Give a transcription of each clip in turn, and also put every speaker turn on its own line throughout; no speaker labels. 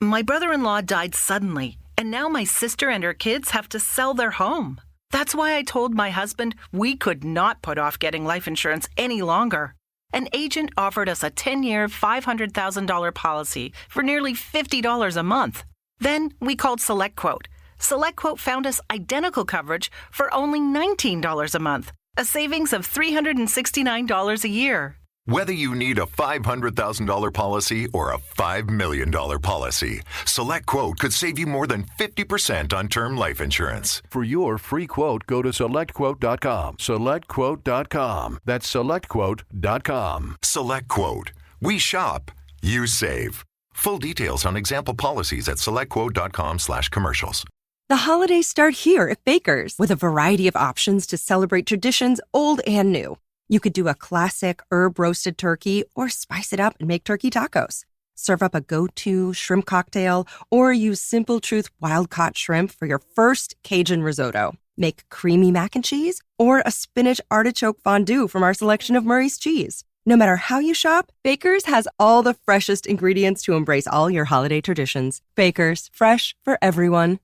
My brother-in-law died suddenly, and now my sister and her kids have to sell their home. That's why I told my husband we could not put off getting life insurance any longer. An agent offered us a 10-year, $500,000 policy for nearly $50 a month. Then we called SelectQuote. SelectQuote found us identical coverage for only $19 a month, a savings of $369 a year.
Whether you need a $500,000 policy or a $5 million policy, SelectQuote could save you more than 50% on term life insurance.
For your free quote, go to SelectQuote.com. SelectQuote.com. That's SelectQuote.com.
SelectQuote. We shop, you save. Full details on example policies at SelectQuote.com/commercials.
The holidays start here at Baker's with a variety of options to celebrate traditions old and new. You could do a classic herb-roasted turkey or spice it up and make turkey tacos. Serve up a go-to shrimp cocktail or use Simple Truth wild-caught shrimp for your first Cajun risotto. Make creamy mac and cheese or a spinach artichoke fondue from our selection of Murray's cheese. No matter how you shop, Baker's has all the freshest ingredients to embrace all your holiday traditions. Baker's, fresh for everyone.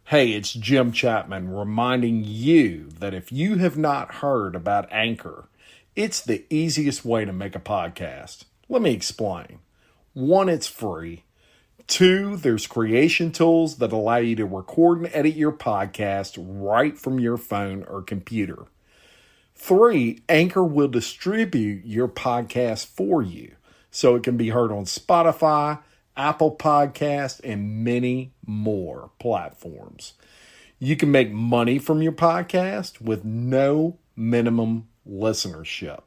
Hey, it's Jim Chapman reminding you that if you have not heard about Anchor, it's the easiest way to make a podcast. Let me explain. 1, it's free. 2, there's creation tools that allow you to record and edit your podcast right from your phone or computer. 3, Anchor will distribute your podcast for you so it can be heard on Spotify, Apple Podcast, and many more platforms. You can make money from your podcast with no minimum listenership.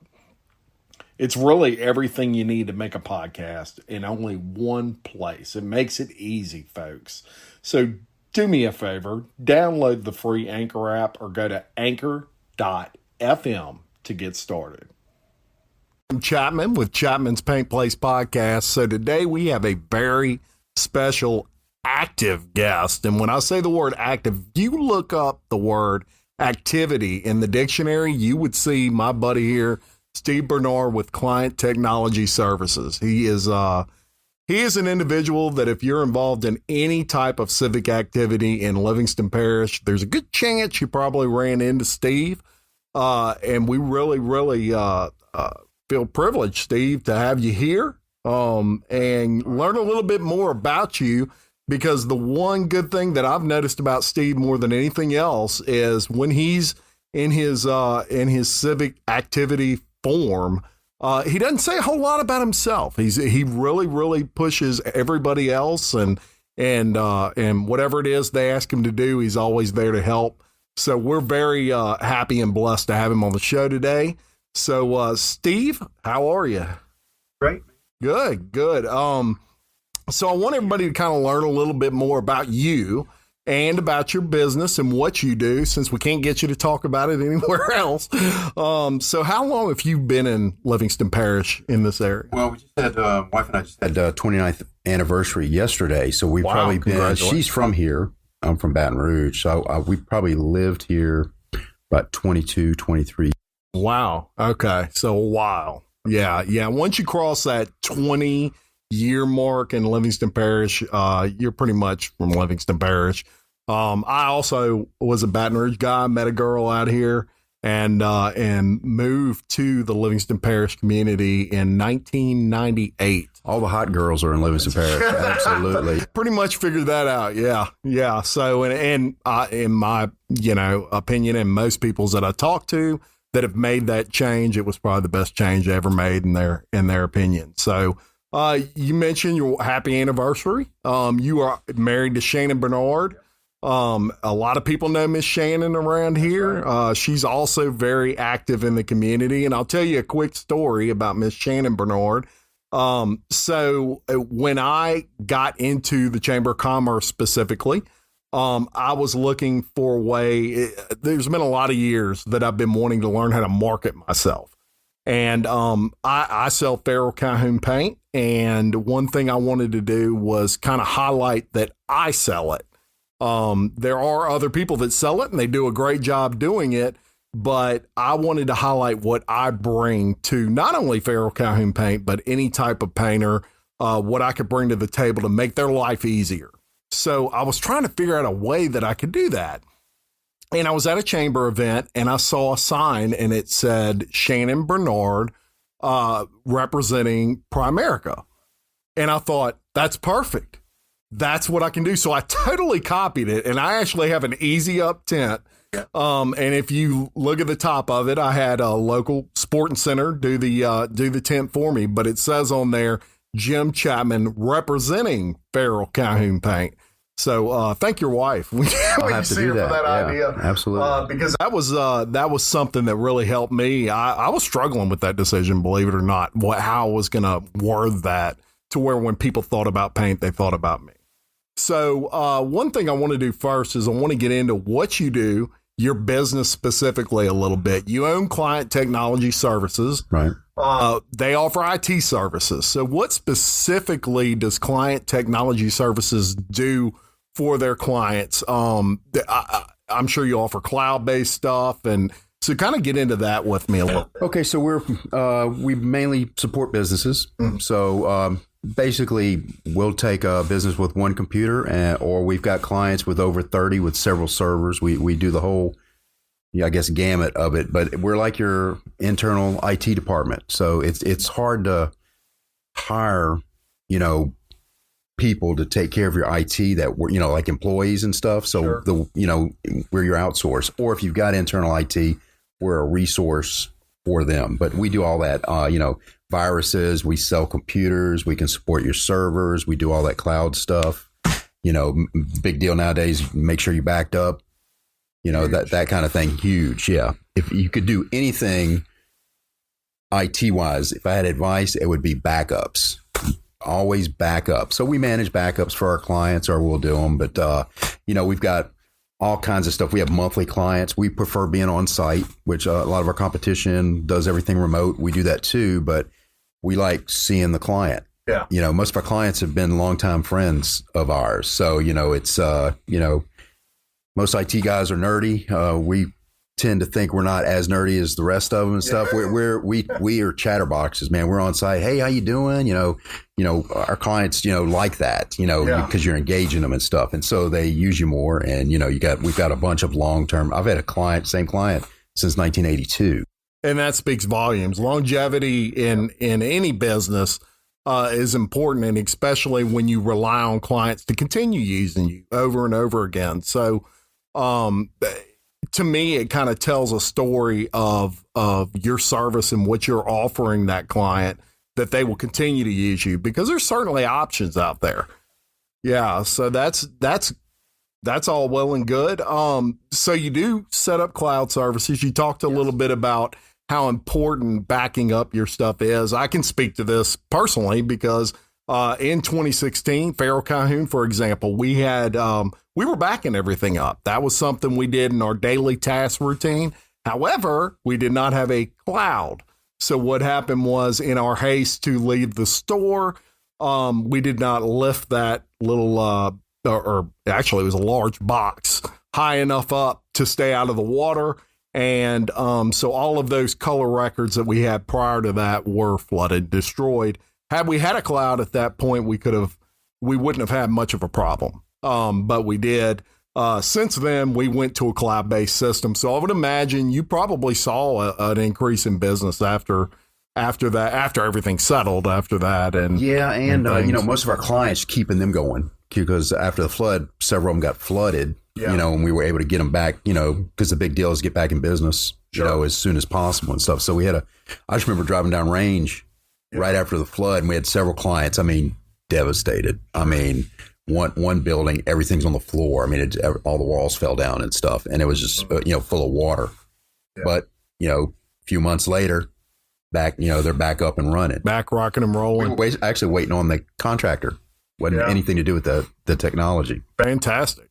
It's really everything you need to make a podcast in only one place. It makes it easy, folks. So do me a favor, download the free Anchor app or go to anchor.fm to get started.
I'm Chapman with Chapman's Paint Place Podcast. So today we have a very special active guest. And when I say the word active, you look up the word activity in the dictionary, you would see my buddy here, Steve Bernard with Client Technology Services. He is an individual that if you're involved in any type of civic activity in Livingston Parish, there's a good chance you probably ran into Steve. And we really feel privileged, Steve, to have you here and learn a little bit more about you, because the one good thing that I've noticed about Steve more than anything else is when he's in his civic activity form, he doesn't say a whole lot about himself. He really pushes everybody else, and whatever it is they ask him to do, he's always there to help. So we're very happy and blessed to have him on the show today. So, Steve, how are you?
Great.
Good. So I want everybody to kind of learn a little bit more about you and about your business and what you do, since we can't get you to talk about it anywhere else. So how long have you been in Livingston Parish in this area?
Well, we just had, wife and I just had 29th anniversary yesterday. So we've probably been, she's from here. I'm from Baton Rouge. So we probably lived here about 22, 23.
Wow. Okay. So a while. Yeah. Once you cross that 20-year mark in Livingston Parish, you're pretty much from Livingston Parish. I also was a Baton Rouge guy, met a girl out here and moved to the Livingston Parish community in 1998.
All the hot girls are in Livingston Parish. Absolutely.
Pretty much figured that out. Yeah. So, in my, opinion, and most people's that I talk to that have made that change, it was probably the best change ever made in their opinion. So, you mentioned your happy anniversary. You are married to Shannon Bernard. A lot of people know Miss Shannon around here. She's also very active in the community. And I'll tell you a quick story about Miss Shannon Bernard. So when I got into the Chamber of Commerce specifically, I was looking for a way. There's been a lot of years that I've been wanting to learn how to market myself. And I sell Farrell Calhoun paint. And one thing I wanted to do was kind of highlight that I sell it. There are other people that sell it and they do a great job doing it, but I wanted to highlight what I bring to not only Farrell Calhoun paint, but any type of painter what I could bring to the table to make their life easier. So I was trying to figure out a way that I could do that. And I was at a chamber event and I saw a sign and it said Shannon Bernard representing Primerica. And I thought, that's perfect. That's what I can do. So I totally copied it. And I actually have an easy up tent. And if you look at the top of it, I had a local sporting center do the tent for me. But it says on there, Jim Chapman representing Farrell Calhoun Paint. So thank your wife.
I'll have to do that.
For that idea.
Absolutely.
Because that was something that really helped me. I was struggling with that decision, believe it or not, how I was going to word that to where when people thought about paint, they thought about me. So one thing I want to do first is I want to get into what you do, your business specifically a little bit. You own Client Technology Services.
Right.
They offer IT services. So what specifically does Client Technology Services do for their clients? I'm sure you offer cloud-based stuff, and so kind of get into that with me a little bit.
Okay, so we mainly support businesses. Mm-hmm. So basically, we'll take a business with one computer, or we've got clients with over 30 with several servers. We do the whole, I guess, gamut of it. But we're like your internal IT department. So it's hard to hire, people to take care of your IT that were, like employees and stuff. So
sure.
We're your outsource. Or if you've got internal IT, we're a resource for them. But we do all that, viruses, we sell computers, we can support your servers, we do all that cloud stuff. Big deal nowadays, make sure you backed up, that kind of thing. Huge. Yeah. If you could do anything IT wise, if I had advice, it would be backups. Always back up. So we manage backups for our clients, or we'll do them. But, we've got all kinds of stuff. We have monthly clients. We prefer being on site, which a lot of our competition does everything remote. We do that too, but we like seeing the client.
Yeah.
Most of our clients have been longtime friends of ours. So, it's, most IT guys are nerdy. We tend to think we're not as nerdy as the rest of them and stuff. We are chatterboxes, man. We're on site. Hey, how you doing? Our clients, like that, because you're engaging them and stuff. And so they use you more. And, we've got a bunch of long-term. I've had a same client since 1982.
And that speaks volumes. Longevity in any business is important, and especially when you rely on clients to continue using you over and over again. So, to me, it kind of tells a story of your service and what you're offering that client, that they will continue to use you, because there's certainly options out there. Yeah. So that's all well and good. So you do set up cloud services. You talked a little bit about how important backing up your stuff is. I can speak to this personally because in 2016, Farrell Calhoun, for example, we were backing everything up. That was something we did in our daily task routine. However, we did not have a cloud. So what happened was, in our haste to leave the store, we did not lift that little, or actually it was a large box high enough up to stay out of the water. And so all of those color records that we had prior to that were flooded, destroyed. Had we had a cloud at that point, we wouldn't have had much of a problem. But we did. Since then, we went to a cloud-based system. So I would imagine you probably saw an increase in business after everything settled after that. And
most of our clients, keeping them going, because after the flood, several of them got flooded. Yeah. And we were able to get them back, because the big deal is get back in business, as soon as possible and stuff. So I just remember driving down range right after the flood, and we had several clients, devastated. One building, everything's on the floor. All the walls fell down and stuff, and it was just, full of water. Yeah. But, a few months later, they're back up and running.
Back rocking and rolling.
We were actually waiting on the contractor. Wasn't anything to do with the technology.
Fantastic.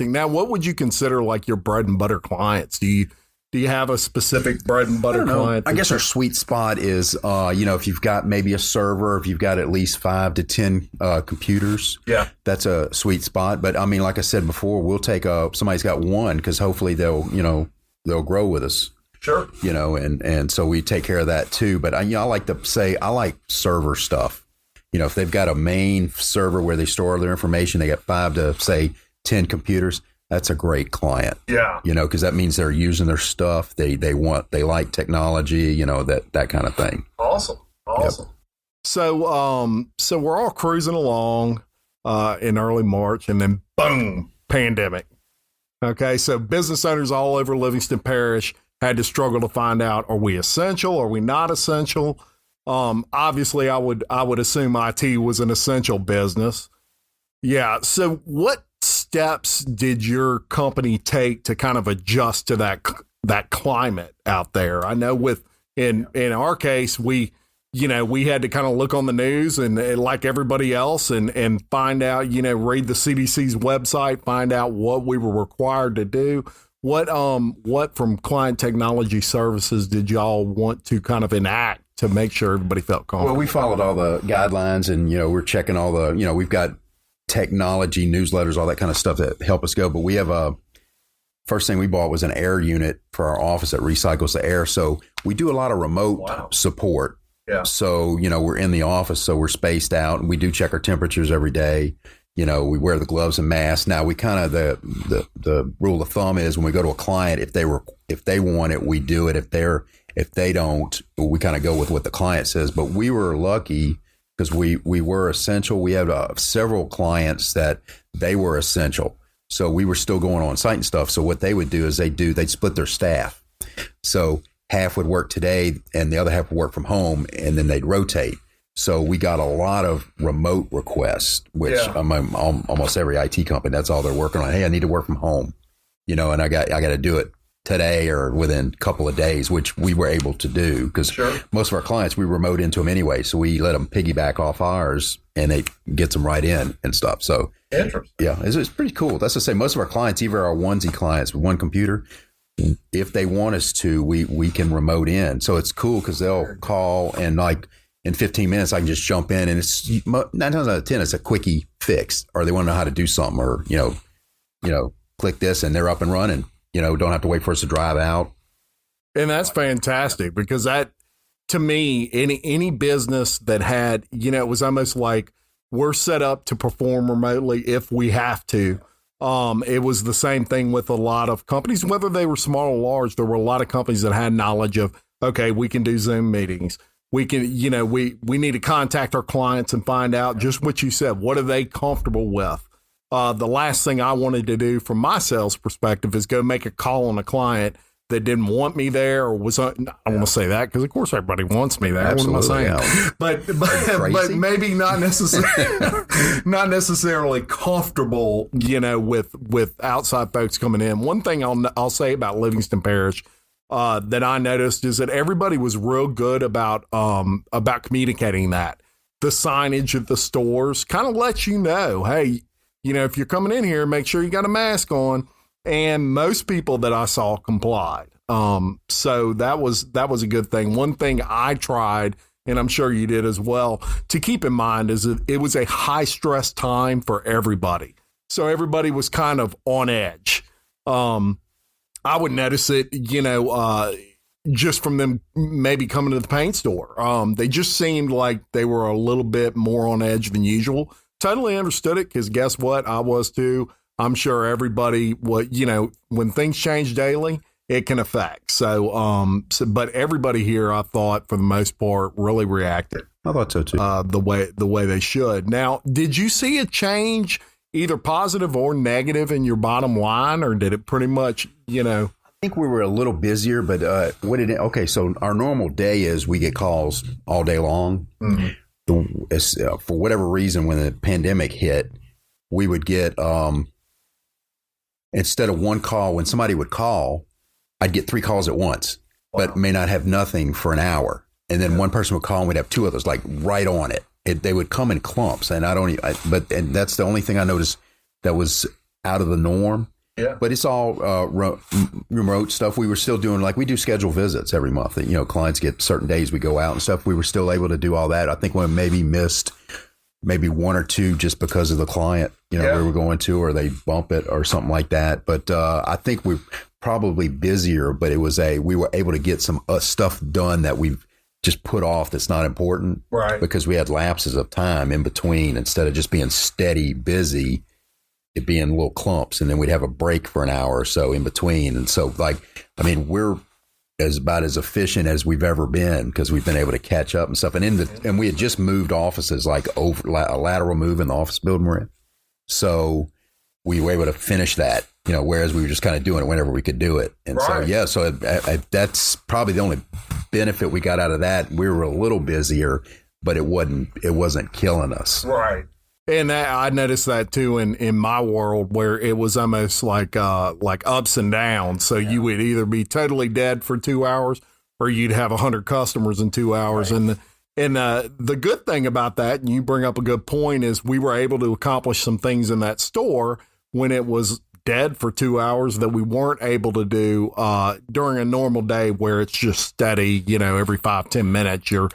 Now, what would you consider like your bread and butter clients? Do you have a specific bread and butter client?
I guess our sweet spot is, if you've got maybe a server, if you've got at least 5 to 10 computers, that's a sweet spot. But like I said before, we'll take somebody's got one, because hopefully they'll grow with us.
Sure.
And so we take care of that too. But I like to say, I like server stuff. if they've got a main server where they store their information, they got 5 to say 10 computers. That's a great client.
Yeah.
Because that means they're using their stuff. They like technology, that kind of thing.
Awesome. Yep. So we're all cruising along in early March, and then boom, pandemic. Okay. So business owners all over Livingston Parish had to struggle to find out, are we essential? Are we not essential? Obviously I would assume IT was an essential business. Yeah. So what steps did your company take to kind of adjust to that climate out there? I know in our case, we had to kind of look on the news and like everybody else and find out, read the CDC's website, find out what we were required to do. What from Client Technology Services did y'all want to kind of enact to make sure everybody felt comfortable?
Well, we followed all the guidelines, and, we're checking all the, we've got technology newsletters, all that kind of stuff that help us go. But we have first thing we bought was an air unit for our office that recycles the air. So we do a lot of remote support.
Yeah.
So, we're in the office, so we're spaced out, and we do check our temperatures every day. We wear the gloves and masks. Now we kind of, the rule of thumb is when we go to a client, if they want it, we do it. If they don't, we kind of go with what the client says. But we were lucky because we were essential. We had several clients that they were essential. So we were still going on site and stuff. So what they would do is they'd split their staff. So half would work today and the other half would work from home, and then they'd rotate. So we got a lot of remote requests, which almost every IT company, that's all they're working on. Hey, I need to work from home, and I got to do it today or within a couple of days, which we were able to do because most of our clients, we remote into them anyway. So we let them piggyback off ours, and it gets them right in and stuff. So
interesting.
Yeah, it's pretty cool. That's to say, most of our clients, even our onesie clients with one computer, if they want us to, we can remote in. So it's cool because they'll call and like in 15 minutes, I can just jump in, and it's 9 times out of 10, it's a quickie fix, or they want to know how to do something, or, click this and they're up and running, don't have to wait for us to drive out.
And that's fantastic because that, to me, any business that had, it was almost like we're set up to perform remotely if we have to. It was the same thing with a lot of companies, whether they were small or large. There were a lot of companies that had knowledge of, okay, we can do Zoom meetings. We can, we need to contact our clients and find out just what you said. What are they comfortable with? The last thing I wanted to do from my sales perspective is go make a call on a client that didn't want me there or was, I don't want to say that because of course everybody wants me there.
Absolutely,
what am I saying? But maybe not necessarily comfortable, with outside folks coming in. One thing I'll say about Livingston Parish that I noticed is that everybody was real good about communicating that. The signage at the stores kind of lets you know, hey, if you're coming in here, make sure you got a mask on. And most people that I saw complied. So that was a good thing. One thing I tried, and I'm sure you did as well, to keep in mind is that it was a high stress time for everybody. So everybody was kind of on edge. I would notice it, just from them maybe coming to the paint store. They just seemed like they were a little bit more on edge than usual. Totally understood it because guess what? I was too. I'm sure everybody when things change daily, it can affect. But everybody here, I thought for the most part, really reacted.
I thought so too.
The way they should. Now, did you see a change, either positive or negative, in your bottom line, or did it pretty much,
I think we were a little busier, but so our normal day is we get calls all day long. Mm-hmm. For whatever reason, when the pandemic hit, we would get, instead of one call, when somebody would call, I'd get 3 calls at once, but may not have nothing for an hour. And then one person would call and we'd have 2 others like right on it. They would come in clumps, and and that's the only thing I noticed that was out of the norm.
Yeah.
But it's all remote stuff. We were still doing, like, we do scheduled visits every month. Clients get certain days we go out and stuff. We were still able to do all that. I think we maybe missed 1 or 2 just because of the client, we were going to, or they bump it or something like that. But I think we're probably busier, but we were able to get some stuff done that we've just put off that's not important.
Right.
Because we had lapses of time in between instead of just being steady busy, it being little clumps. And then we'd have a break for an hour or so in between. And so we're about as efficient as we've ever been because we've been able to catch up and stuff. And we had just moved offices, like over a lateral move in the office building we're in. So we were able to finish that, whereas we were just kind of doing it whenever we could do it. And so that's probably the only benefit we got out of that. We were a little busier, but it wasn't killing us.
Right. And I noticed that too in my world, where it was almost like ups and downs. So you would either be totally dead for 2 hours, or you'd have 100 customers in 2 hours. Right. And the good thing about that, and you bring up a good point, is we were able to accomplish some things in that store when it was dead for 2 hours that we weren't able to do during a normal day where it's just steady. Every 5-10 minutes you're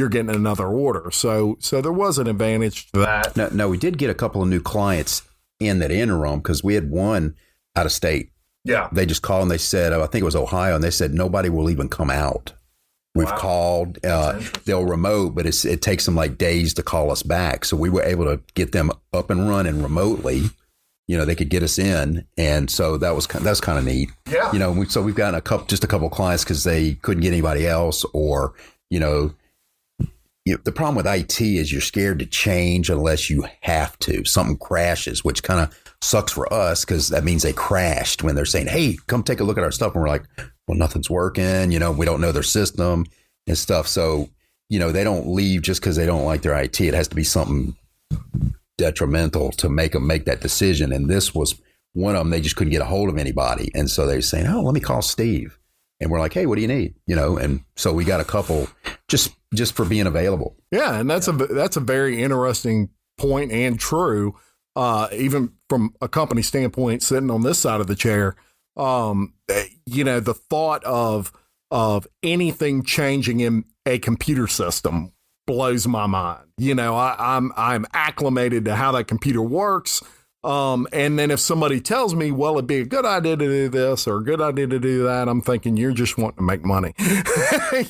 getting another order. So there was an advantage to that.
No, we did get a couple of new clients in that interim because we had one out of state.
Yeah.
They just called and they said, I think it was Ohio, and they said nobody will even come out. We've called, they'll remote, but it takes them like days to call us back. So we were able to get them up and running remotely. They could get us in. And so that's kind of neat.
Yeah.
So we've gotten just a couple of clients because they couldn't get anybody else, or, the problem with IT is you're scared to change unless you have to. Something crashes, which kind of sucks for us because that means they crashed when they're saying, hey, come take a look at our stuff. And we're like, well, nothing's working. We don't know their system and stuff. So, they don't leave just because they don't like their IT. It has to be something detrimental to make them make that decision. And this was one of them. They just couldn't get a hold of anybody. And so they're saying, oh, let me call Steve. And we're like, hey, what do you need? And so we got a couple just for being available.
Yeah. And that's a very interesting point and true, even from a company standpoint, sitting on this side of the chair. The thought of anything changing in a computer system blows my mind. I'm acclimated to how that computer works. And then if somebody tells me, well, it'd be a good idea to do this or a good idea to do that, I'm thinking you're just wanting to make money.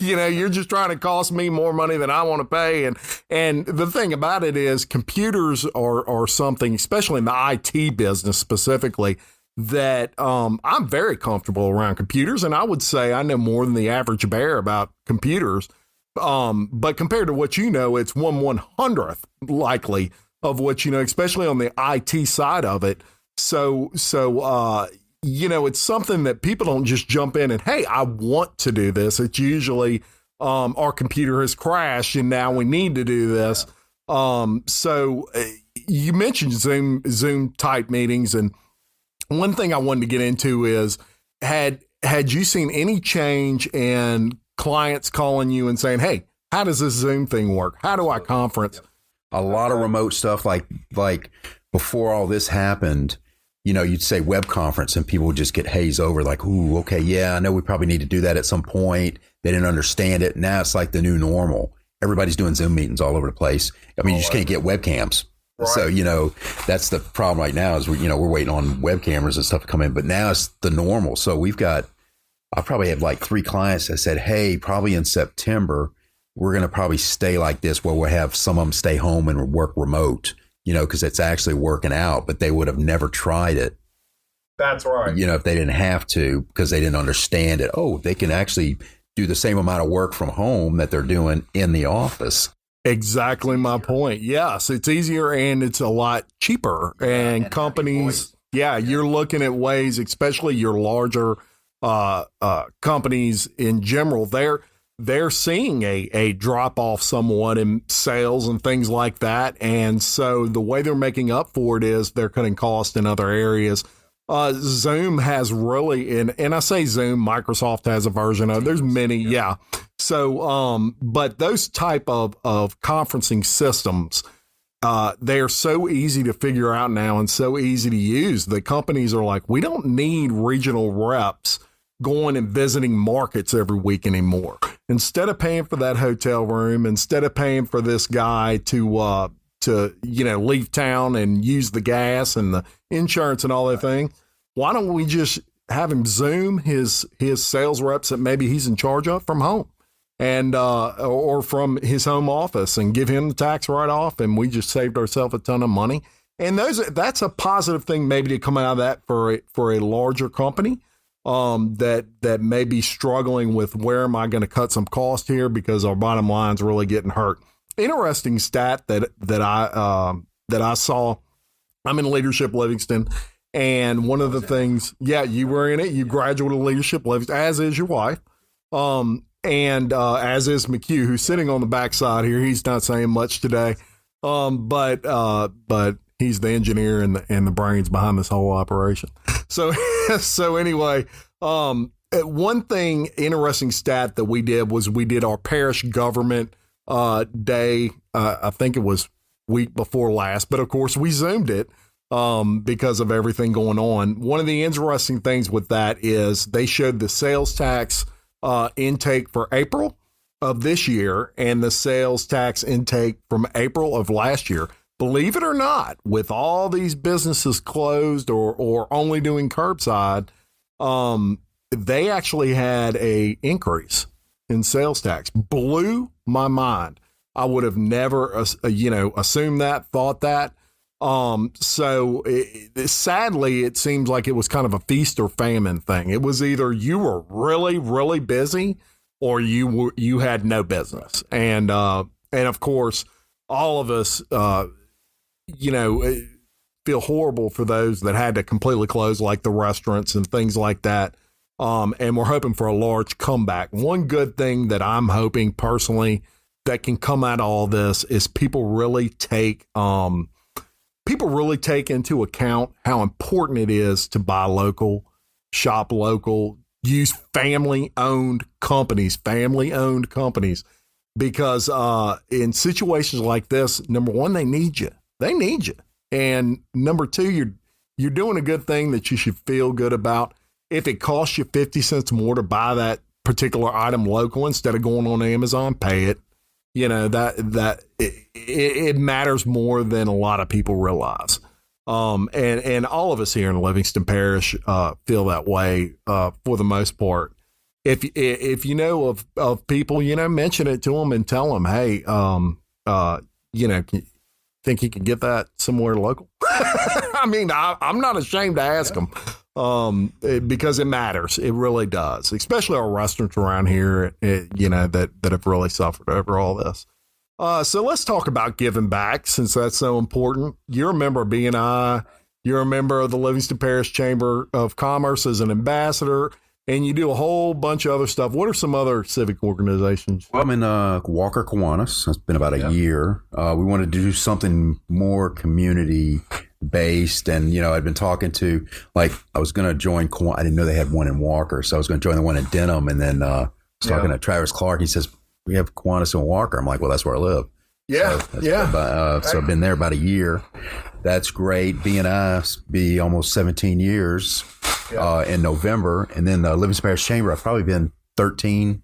You're just trying to cost me more money than I want to pay. And the thing about it is computers are something, especially in the IT business specifically, that I'm very comfortable around computers. And I would say I know more than the average bear about computers. But compared to what it's 1/100th likely of what especially on the IT side of it. So it's something that people don't just jump in and, hey, I want to do this. It's usually our computer has crashed and now we need to do this. So you mentioned Zoom type meetings, and one thing I wanted to get into is had you seen any change in clients calling you and saying, hey, how does this Zoom thing work? How do I conference?
A lot of remote stuff, like before all this happened, you'd say web conference and people would just get hazed over like, ooh, okay, yeah, I know we probably need to do that at some point. They didn't understand it. Now it's like the new normal. Everybody's doing Zoom meetings all over the place. I mean, you just can't get webcams. Right. So, that's the problem right now is we're waiting on web cameras and stuff to come in, but now it's the normal. So I probably have like 3 clients that said, hey, probably in September, we're going to probably stay like this where we'll have some of them stay home and work remote, because it's actually working out, but they would have never tried it.
That's right.
If they didn't have to, because they didn't understand it. Oh, they can actually do the same amount of work from home that they're doing in the office.
Exactly my point. Yes, it's easier and it's a lot cheaper. And companies, you're looking at ways, especially your larger companies in general, they're seeing a drop off somewhat in sales and things like that. And so the way they're making up for it is they're cutting costs in other areas. Zoom has really, and I say Zoom, Microsoft has a version of, there's many. Yeah. So, but those type of conferencing systems, they're so easy to figure out now and so easy to use. The companies are like, we don't need regional reps going and visiting markets every week anymore. Instead of paying for that hotel room, instead of paying for this guy to leave town and use the gas and the insurance and all that thing, why don't we just have him Zoom his sales reps that maybe he's in charge of from home? and or from his home office and give him the tax write-off, and we just saved ourselves a ton of money. And that's a positive thing maybe to come out of that for a larger company that may be struggling with where am I going to cut some cost here because our bottom line's really getting hurt. Interesting stat that I saw. I'm in Leadership Livingston, and one of the things, you were in it. You graduated Leadership Livingston, as is your wife, and as is McHugh, who's sitting on the backside here. He's not saying much today, but he's the engineer and the brains behind this whole operation. So anyway, one thing, interesting stat that we did our parish government day. I think it was week before last, but of course we Zoomed it because of everything going on. One of the interesting things with that is they showed the sales tax intake for April of this year and the sales tax intake from April of last year. Believe it or not, with all these businesses closed or only doing curbside, they actually had a increase in sales tax. Blew my mind. I would have never, assumed that, thought that. Sadly, it seems like it was kind of a feast or famine thing. It was either you were really, really busy or you had no business. And of course, all of us, feel horrible for those that had to completely close, like the restaurants and things like that. And we're hoping for a large comeback. One good thing that I'm hoping personally that can come out of all this is people really take into account how important it is to buy local, shop local, use family-owned companies, because in situations like this, number one, they need you. And number two, you're doing a good thing that you should feel good about. If it costs you 50 cents more to buy that particular item local instead of going on Amazon, pay it. It matters more than a lot of people realize. And all of us here in Livingston Parish feel that way for the most part. If you know of people, mention it to them and tell them, hey, think you can get that somewhere local? I mean, I'm not ashamed to ask them because it matters. It really does, especially our restaurants around here, that have really suffered over all this. So let's talk about giving back, since that's so important. You're a member of BNI. You're a member of the Livingston Parish Chamber of Commerce as an ambassador, and you do a whole bunch of other stuff. What are some other civic organizations?
Well, I'm in Walker, Kiwanis. It's been about a year. We wanted to do something more community-based, and, I'd been talking to, I was going to join Kiwanis. I didn't know they had one in Walker, so I was going to join the one in Denham, and then I was talking to Travis Clark. He says, we have Kiwanis and Walker. I'm like, well, that's where I live.
Yeah,
so I've been there about a year. That's great. BNI be almost 17 years in November, and then the Livingston Parish Chamber. I've probably been 13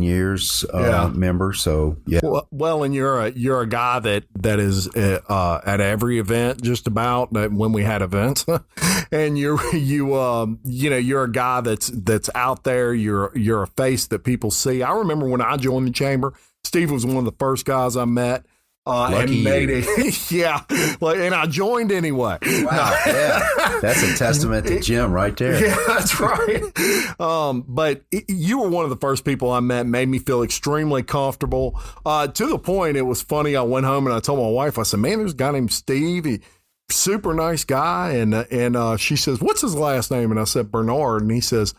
years member. So yeah.
Well, and you're a guy that is at every event just about when we had events, and you're a guy that's out there. You're a face that people see. I remember when I joined the chamber, Steve was one of the first guys I met. And made it, and I joined anyway.
Wow, yeah, that's a testament to Jim right there.
Yeah, that's right. But you were one of the first people I met, made me feel extremely comfortable. To the point, it was funny. I went home and I told my wife, I said, "Man, there's a guy named Steve. He, super nice guy." And she says, "What's his last name?" And I said, "Bernard." And he says,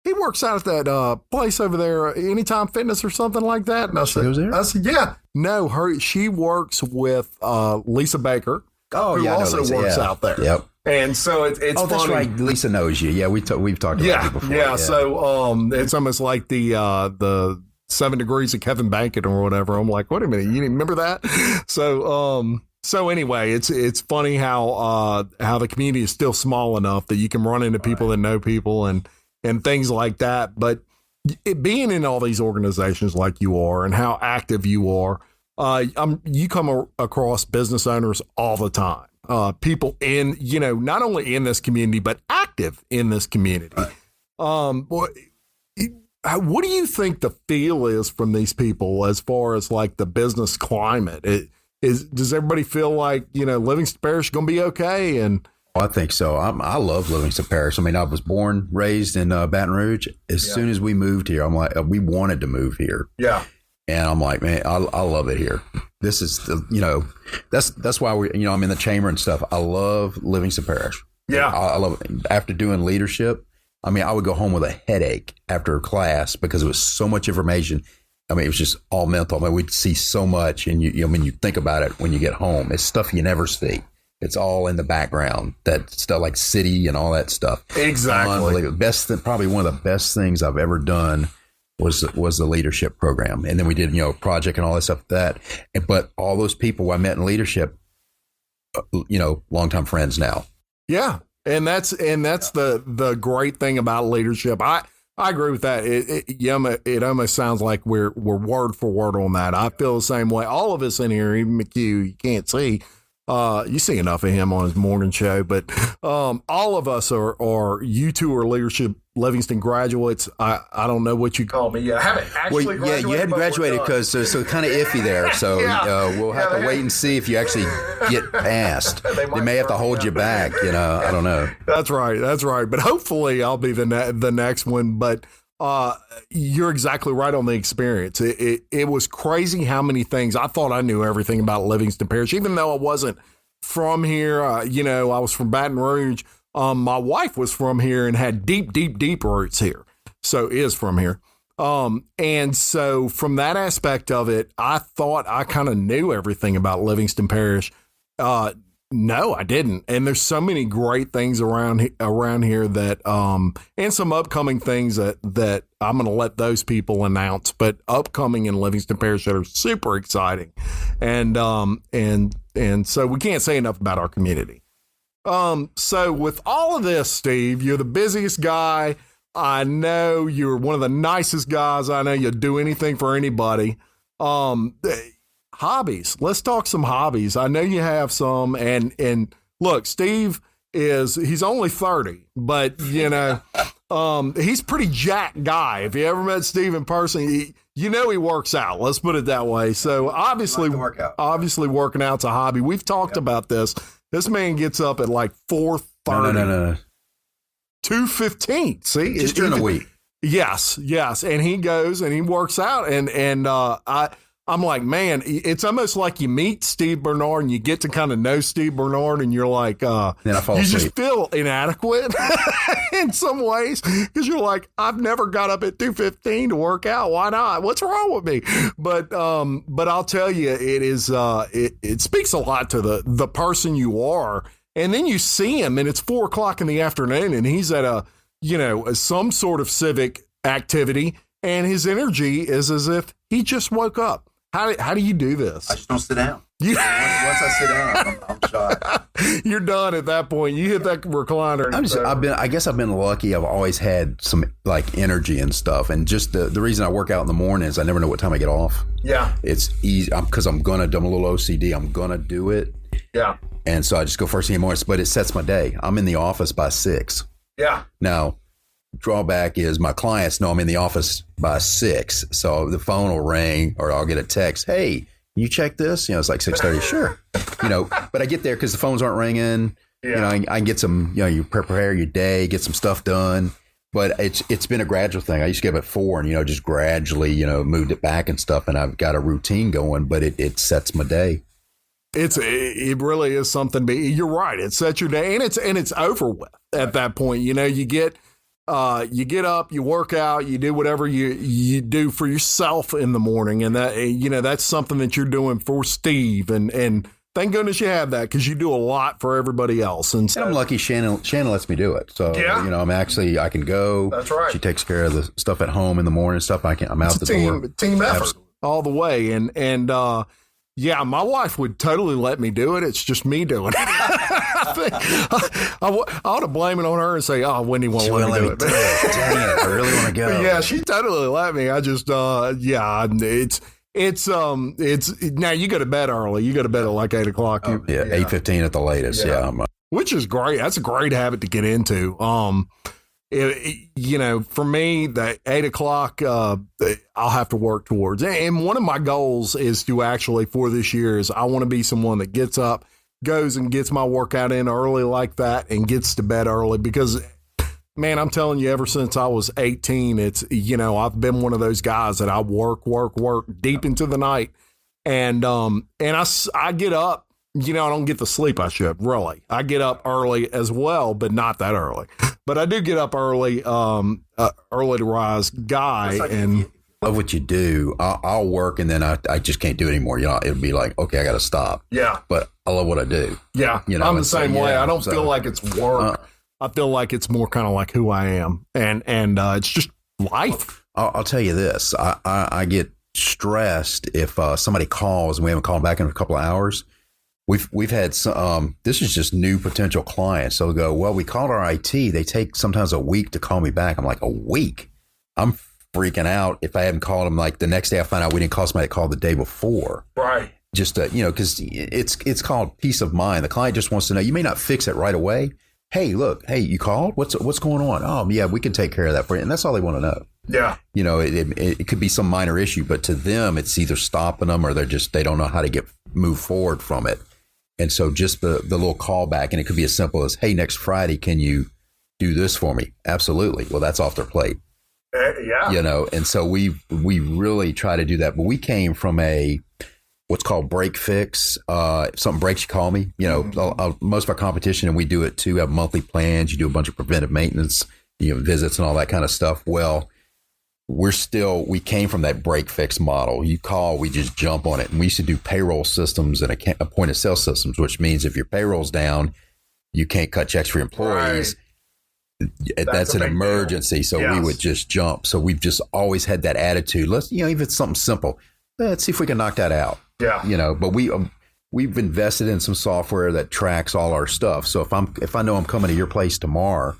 "He works out at that place over there, Anytime Fitness or something like that." And I said, "Yeah." No, she works with Lisa Baker, who also works out there.
Yep.
And so it's funny.
That's right. Lisa knows you. Yeah, we've talked about you before.
Yeah. So it's almost like the 7 Degrees of Kevin Bacon or whatever. I'm like, wait a minute, you didn't remember that? So anyway, it's funny how the community is still small enough that you can run into people that know people and things like that. But being in all these organizations like you are and how active you are, you come across business owners all the time. People in, not only in this community, but active in this community. what do you think the feel is from these people as far as like the business climate? Does everybody feel like, Livingston Parish is going to be okay? And
I think so. I love Livingston Parish. I mean, I was born, raised in Baton Rouge. As soon as we moved here, I'm like, we wanted to move here.
Yeah.
And I'm like, man, I love it here. This is, that's why I'm in the chamber and stuff. I love Livingston Parish.
Yeah.
I love it. After doing leadership, I mean, I would go home with a headache after class because it was so much information. I mean, it was just all mental. I mean, we'd see so much, and you think about it when you get home. It's stuff you never see. It's all in the background. That stuff like city and all that stuff.
Exactly.
Probably one of the best things I've ever done was the leadership program. And then we did, project and all that stuff but all those people I met in leadership, longtime friends now.
Yeah. And that's the great thing about leadership. I agree with that. It almost sounds like we're word for word on that. I feel the same way. All of us in here, even McHugh, you can't see. You see enough of him on his morning show, but all of us are you two are leadership Livingston graduates. I don't know what you call me. Yeah, I haven't actually graduated.
Yeah, you hadn't graduated because so kind of iffy there. So we'll have to wait and see if you actually get past. They may have to hold you back. I don't know.
That's right. But hopefully I'll be the next one. But you're exactly right on the experience. It was crazy how many things. I thought I knew everything about Livingston Parish, even though I wasn't from here. I was from Baton Rouge. My wife was from here and had deep, deep, deep roots here. So is from here. And so from that aspect of it, I thought I kind of knew everything about Livingston Parish. No, I didn't. And there's so many great things around here that, and some upcoming things that I'm going to let those people announce, but upcoming in Livingston Parish that are super exciting. And so we can't say enough about our community. So with all of this, Steve, you're the busiest guy. I know you're one of the nicest guys. I know you'll do anything for anybody. Hobbies. Let's talk some hobbies. I know you have some, and look, Steve he's only 30, but he's pretty jacked guy. If you ever met Steve in person, he works out. Let's put it that way. So obviously working out's a hobby. We've talked about this. This man gets up at like 4:30.
No.
2:15. See,
just during the week.
Yes, and he goes and he works out, and I'm like, man, it's almost like you meet Steve Bernard and you get to kind of know Steve Bernard, and you're like,
then I fall
you
asleep.
just feel inadequate in some ways because you're like, I've never got up at 2:15 to work out. Why not? What's wrong with me? But I'll tell you, it is it speaks a lot to the person you are, and then you see him, and it's 4:00 in the afternoon, and he's at some sort of civic activity, and his energy is as if he just woke up. How do you do this?
I just don't sit down. Once I sit down, I'm shot.
You're done at that point. You hit that recliner.
I guess I've been lucky. I've always had some like energy and stuff. And just the reason I work out in the morning is I never know what time I get off.
Yeah.
It's easy because I'm a little OCD. I'm going to do it.
Yeah.
And so I just go first thing in the morning, but it sets my day. I'm in the office by 6.
Yeah.
Now, drawback is my clients know I'm in the office by 6, so the phone will ring or I'll get a text. Hey, you check this? It's like 6:30. Sure. But I get there because the phones aren't ringing. Yeah. I can get some. You prepare your day, get some stuff done. But it's been a gradual thing. I used to get up at 4 and just gradually moved it back and stuff. And I've got a routine going, but it sets my day.
It really is something. You're right. It sets your day, and it's over with at that point. You get up, you work out, you do whatever you do for yourself in the morning. And that, that's something that you're doing for Steve. And thank goodness you have that because you do a lot for everybody else. And
I'm lucky Shannon lets me do it. So, I can go.
That's right.
She takes care of the stuff at home in the morning and stuff. I'm out the door.
Team effort all the way. And yeah, my wife would totally let me do it. It's just me doing it. I ought to blame it on her and say, oh, Wendy won't let me do it.
Dang it, I really want to go.
Yeah, she totally let me. I just, it's now you go to bed early. You go to bed at like 8 o'clock.
8:15 at the latest. Yeah.
Which is great. That's a great habit to get into. for me, the 8 o'clock, I'll have to work towards. And one of my goals is to actually, for this year, is I want to be someone that gets up, goes and gets my workout in early like that and gets to bed early because, man, I'm telling you, ever since I was 18, it's, I've been one of those guys that I work deep into the night. And I get up, I don't get the sleep I should, really. I get up early as well, but not that early. But I do get up early, early to rise guy. And
love what you do. I'll work and then I just can't do it anymore. It'll be like, okay, I got to stop.
Yeah.
But I love what I do.
Yeah. I'm the same way. I don't feel like it's work. I feel like it's more kind of like who I am. And it's just life.
I'll tell you this. I get stressed if somebody calls and we haven't called back in a couple of hours. We've had some, this is just new potential clients. So they'll go, well, we called our IT. They take sometimes a week to call me back. I'm like, a week? I'm freaking out if I hadn't called them. Like the next day I find out we didn't call somebody that called the day before.
Right.
Just, because it's called peace of mind. The client just wants to know, you may not fix it right away. Hey, look, you called? What's going on? Oh, yeah, we can take care of that for you. And that's all they want to know.
Yeah.
It could be some minor issue, but to them, it's either stopping them or they don't know how to move forward from it. And so just the little callback, and it could be as simple as, hey, next Friday, can you do this for me? Absolutely. Well, that's off their plate.
Yeah.
And so we really try to do that. But we came from what's called break fix. If something breaks, you call me. Most of our competition, and we do it too, have monthly plans. You do a bunch of preventive maintenance, visits and all that kind of stuff. Well, we came from that break fix model. You call, we just jump on it. And we used to do payroll systems and a point of sale systems, which means if your payroll's down, you can't cut checks for your employees. Right. That's an emergency. Deal. So yes. We would just jump. So we've just always had that attitude. Let's, even if it's something simple, let's see if we can knock that out.
Yeah.
But we've invested in some software that tracks all our stuff. So if I know I'm coming to your place tomorrow,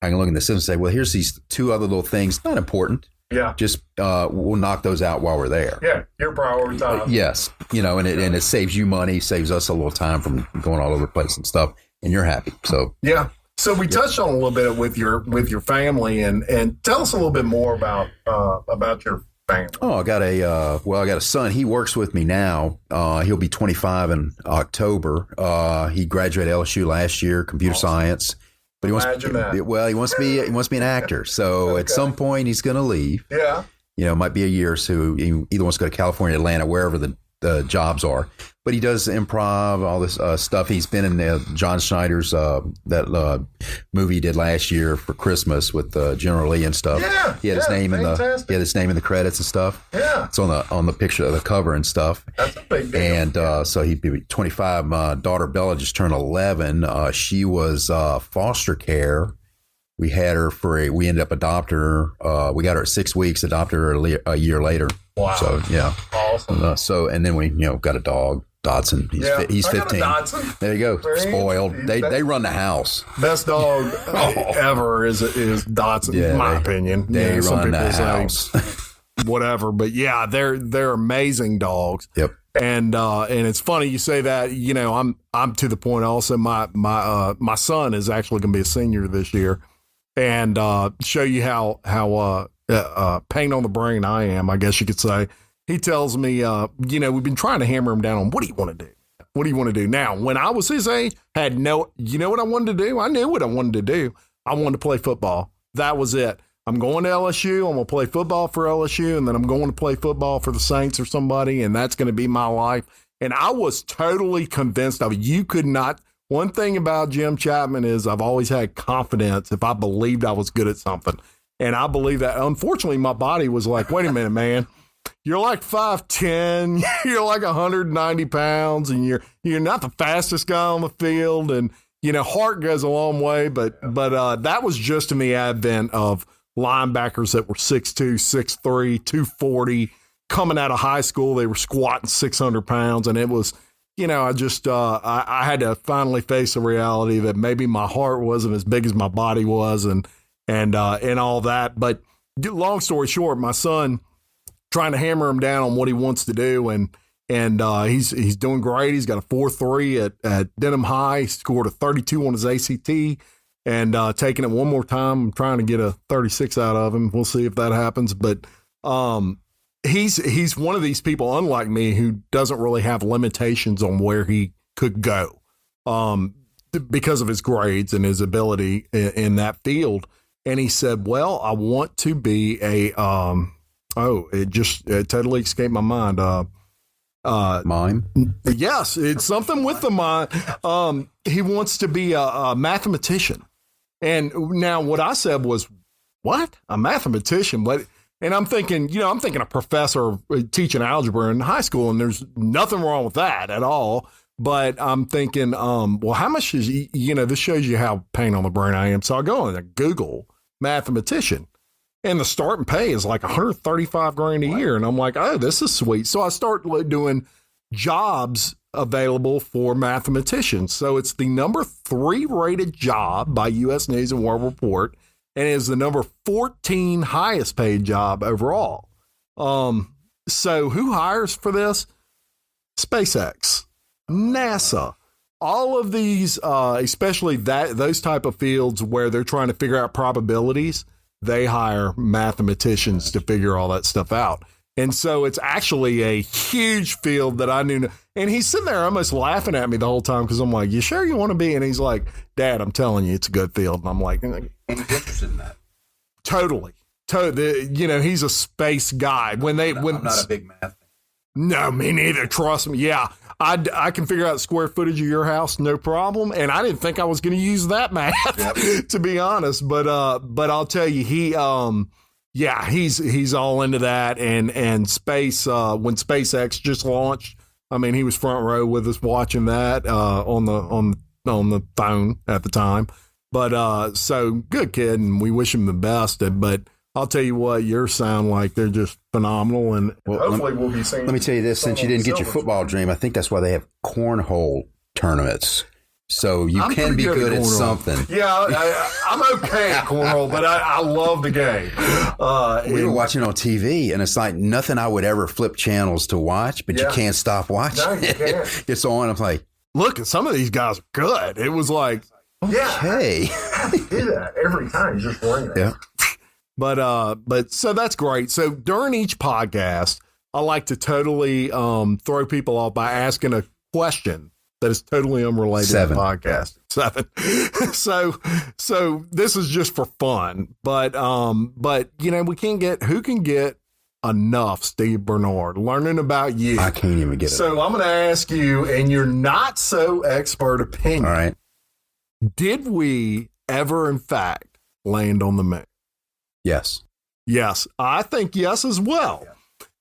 I can look in the system and say, well, here's these 2 other little things, not important.
Yeah.
Just we'll knock those out while we're there.
Yeah, your prioritized.
Yes, and it saves you money, saves us a little time from going all over the place and stuff, and you're happy. So
yeah. So we touched on a little bit with your family, and tell us a little bit more about your family.
Oh, I got a son. He works with me now. He'll be 25 in October. He graduated LSU last year, computer science. But he wants to be an actor. So okay. At some point he's going to leave.
Yeah.
It might be a year or so. He either wants to go to California, Atlanta, wherever the jobs are. But he does improv, all this stuff. He's been in John Schneider's that movie he did last year for Christmas with General Lee and stuff.
Yeah,
he had his name in the credits and stuff.
Yeah,
it's on the picture of the cover and stuff.
That's a big deal.
And so he'd be 25. My daughter Bella just turned 11. She was foster care. We had her we ended up adopting her. We got her at 6 weeks, adopted her a year later.
Wow.
So yeah,
awesome.
And then we got a dog. Dotson. He's 15. There you go. Spoiled. They run the house.
Best dog ever is Dotson, in my opinion.
They run the house.
Whatever, but yeah, they're amazing dogs.
Yep.
And it's funny you say that. I'm to the point also. My son is actually going to be a senior this year, and show you how pain on the brain I am, I guess you could say. He tells me, we've been trying to hammer him down on what do you want to do? What do you want to do? Now, when I was his age, what I wanted to do? I knew what I wanted to do. I wanted to play football. That was it. I'm going to LSU. I'm going to play football for LSU, and then I'm going to play football for the Saints or somebody, and that's going to be my life. And I was totally convinced of it. You could not. One thing about Jim Chapman is I've always had confidence if I believed I was good at something. And I believe that. Unfortunately, my body was like, wait a minute, man. You're like 5'10", you're like 190 pounds, and you're not the fastest guy on the field. And, heart goes a long way, but that was just in the advent of linebackers that were 6'2", 6'3", 240. Coming out of high school, they were squatting 600 pounds, and it was, I had to finally face the reality that maybe my heart wasn't as big as my body was, and all that. But long story short, my son, trying to hammer him down on what he wants to do, and he's doing great. He's got a 4.3 at Denham High. He scored a 32 on his ACT. and taking it one more time. I'm trying to get a 36 out of him. We'll see if that happens. But he's one of these people, unlike me, who doesn't really have limitations on where he could go because of his grades and his ability in that field. And he said, well, I want to be a it totally escaped my mind.
Mime?
Yes, it's something with the mime. He wants to be a mathematician. And now what I said was, what? A mathematician? And I'm thinking a professor teaching algebra in high school, and there's nothing wrong with that at all. But I'm thinking, well, how much is, this shows you how pain on the brain I am. So I go on and Google mathematician, and the starting pay is like $135,000 a year. And I'm like, oh, this is sweet. So I start doing jobs available for mathematicians. So it's the number 3 rated job by U.S. News and World Report, and it is the number 14 highest paid job overall. So who hires for this? SpaceX, NASA, all of these, especially those type of fields where they're trying to figure out probabilities, they hire mathematicians to figure all that stuff out. And so it's actually a huge field that I knew. And he's sitting there almost laughing at me the whole time because I'm like, you sure you want to be? And he's like, Dad, I'm telling you, it's a good field. And I'm like,
and he's interested in that.
Totally. He's a space guy. I'm
not a big math fan.
No, me neither. Trust me. Yeah. I can figure out the square footage of your house, no problem. And I didn't think I was going to use that math, to be honest. But I'll tell you, he's all into that. And space, when SpaceX just launched, I mean, he was front row with us watching that on the phone at the time. But so good kid, and we wish him the best. But I'll tell you what, yours sound like they're just phenomenal, and hopefully we'll be seeing.
Let me tell you this: since you didn't get your football dream, I think that's why they have cornhole tournaments. So you can be good at something.
Yeah, I'm okay at cornhole, but I love the game.
We were watching on TV, and it's like nothing I would ever flip channels to watch, but you can't stop watching.
No, you can't.
It's on. I'm like,
look, some of these guys are good. It was like,
okay,
how do you do that every time? You just bring it.
Yeah.
But so that's great. So during each podcast, I like to totally throw people off by asking a question that is totally unrelated to the podcast. 7. So this is just for fun. But who can get enough Steve Bernard learning about you?
I can't even get it.
So I'm going to ask you, and your not so expert opinion.
All right.
Did we ever, in fact, land on the moon?
Yes.
Yes. I think yes as well. Yeah.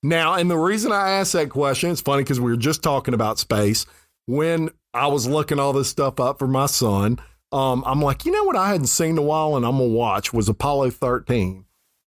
Now, and the reason I asked that question, it's funny because we were just talking about space. When I was looking all this stuff up for my son, I'm like, you know what I hadn't seen in a while and I'm going to watch was Apollo 13.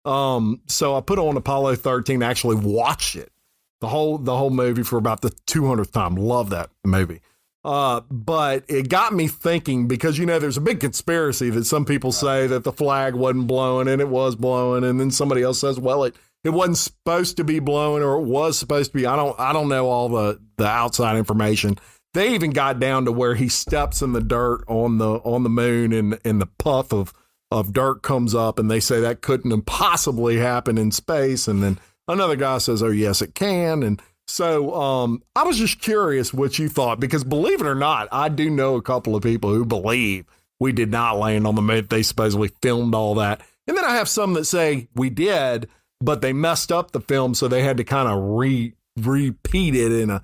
So I put on Apollo 13, actually watched it, the whole movie for about the 200th time. Love that movie. But it got me thinking because, there's a big conspiracy that some people say that the flag wasn't blowing and it was blowing. And then somebody else says, well, it wasn't supposed to be blowing or it was supposed to be. I don't know all the outside information. They even got down to where he steps in the dirt on the moon and the puff of dirt comes up and they say that couldn't possibly happen in space. And then another guy says, oh, yes, it can. And so I was just curious what you thought, because believe it or not, I do know a couple of people who believe we did not land on the moon. They supposedly filmed all that. And then I have some that say we did, but they messed up the film. So they had to kind of repeat it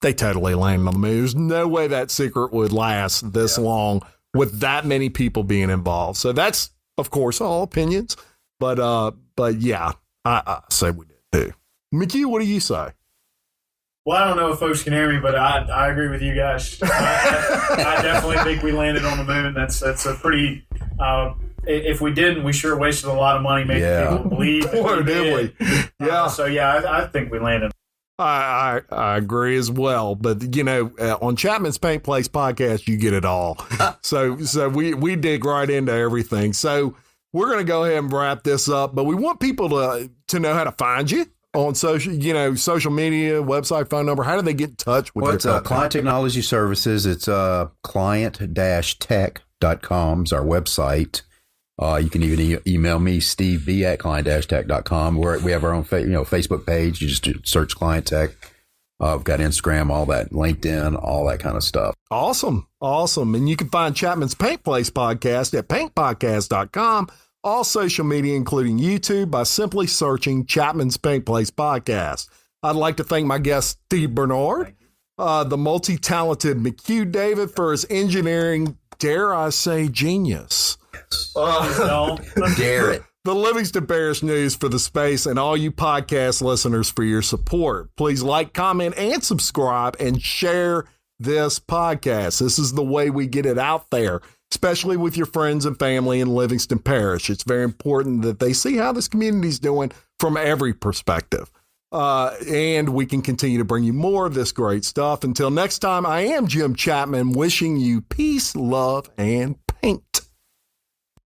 they totally landed on the moon. There's no way that secret would last this long with that many people being involved. So that's, of course, all opinions. But yeah, I say we did too. McHugh, what do you say?
Well, I don't know if folks can hear me, but I agree with you guys. I definitely think we landed on the moon. That's a pretty. If we didn't, we sure wasted a lot of money making people believe.
Boy, did we? Yeah.
I think we landed.
I agree as well. But on Chapman's Paint Place podcast, you get it all. So we dig right into everything. So we're going to go ahead and wrap this up. But we want people to know how to find you on social media, website, phone number. How do they get in touch with you?
It's Client Technology Services. It's client-tech selectquote.com is our website. You can even email me, Steve B at client-tech.com. We have our own Facebook page. You just search Client Tech. We've got Instagram, all that, LinkedIn, all that kind of stuff.
Awesome. And you can find Chapman's Paint Place podcast at paintpodcast.com. All social media, including YouTube, by simply searching Chapman's Paint Place podcast. I'd like to thank my guest, Steve Bernard, the multi-talented McHugh David for his engineering, dare I say, genius.
Dare it.
The Livingston Parish News for the space, and all you podcast listeners for your support. Please like, comment, and subscribe, and share this podcast. This is the way we get it out there, especially with your friends and family in Livingston Parish. It's very important that they see how this community is doing from every perspective. And we can continue to bring you more of this great stuff. Until next time, I am Jim Chapman, wishing you peace, love, and paint.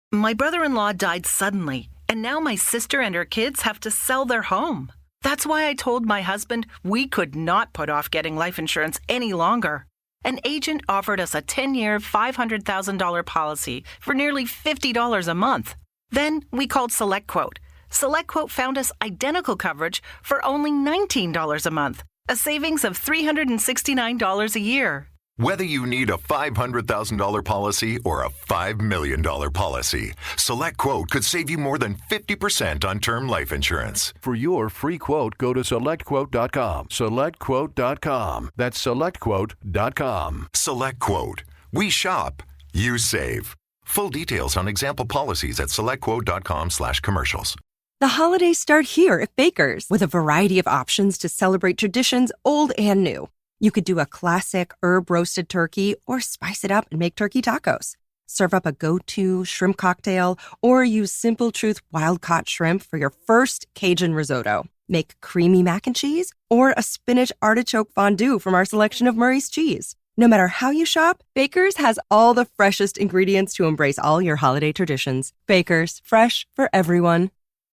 My brother-in-law died suddenly, and now my sister and her kids have to sell their home. That's why I told my husband we could not put off getting life insurance any longer. An agent offered us a 10-year, $500,000 policy for nearly $50 a month. Then we called SelectQuote. SelectQuote found us identical coverage for only $19 a month, a savings of $369 a year.
Whether you need a $500,000 policy or a $5 million policy, SelectQuote could save you more than 50% on term life insurance.
For your free quote, go to selectquote.com. Selectquote.com. That's selectquote.com.
SelectQuote. We shop, you save. Full details on example policies at selectquote.com/commercials.
The holidays start here at Baker's with a variety of options to celebrate traditions old and new. You could do a classic herb-roasted turkey or spice it up and make turkey tacos. Serve up a go-to shrimp cocktail or use Simple Truth wild-caught shrimp for your first Cajun risotto. Make creamy mac and cheese or a spinach artichoke fondue from our selection of Murray's cheese. No matter how you shop, Baker's has all the freshest ingredients to embrace all your holiday traditions. Baker's, fresh for everyone.